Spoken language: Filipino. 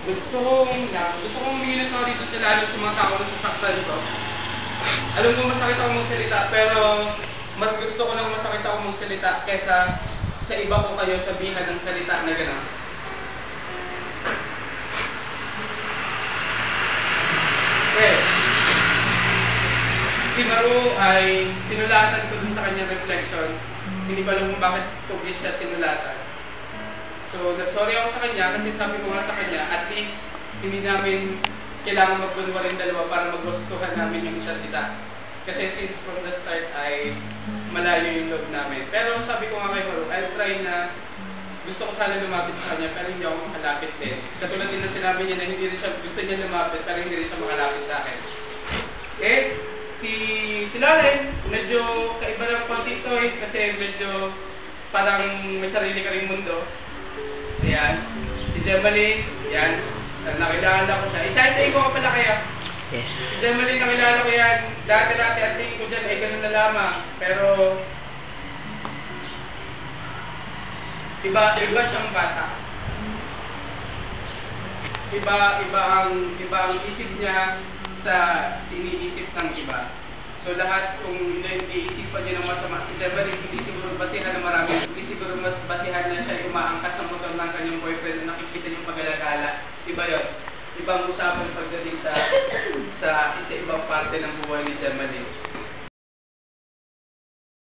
Gusto kong humingi ng sorry doon sa lalo sa mga tao na sasaktan ko. Alam ko masakit ako magsalita, pero mas gusto ko nang masakit ako magsalita kesa sa iba ko kayo sabihan ng salita na gano'n. Okay. Si Maru ay sinulatan ko dun sa kanyang reflection. Hindi ko alam kung bakit publish siya sinulatan. So, nag-sorry ako sa kanya kasi sabi ko nga sa kanya, at least hindi namin kailangan magkunwaring dalawa para magustuhan namin yung isa't isa. Kasi since from the start ay malayo yung loob namin. Pero sabi ko nga kay Maru, I'll try na gusto ko sana lumapit sa kanya pero hindi ako makalapit din. Katulad din na sinabi niya na hindi rin siya, gusto niya lumapit pero hindi rin siya makalapit sa akin. Okay? Si Lauren, medyo kaiba ng konti ito kasi medyo parang may sarili ka ring mundo. Ayan. Si Gemaline, yan. Nakilala ko siya. Isa-isahin ko ka pala kaya. Yes. Si Gemaline, nakilala ko yan. Dati-dati ang tingin ko dyan ay ganun na lamang. Pero, iba siyang bata. Iba ang isip niya sa siniisip ng iba. So lahat kung iniisipan niya ng masama si Gemaline, hindi siguro basihan ng marami. Hindi siguro mas basihan na siya umaangkas sa motor ng kanyang boyfriend na nakikita niyong pag-alagala. Iba yun. Ibang usapan pagdating sa isa ibang parte ng buhay ni Gemaline.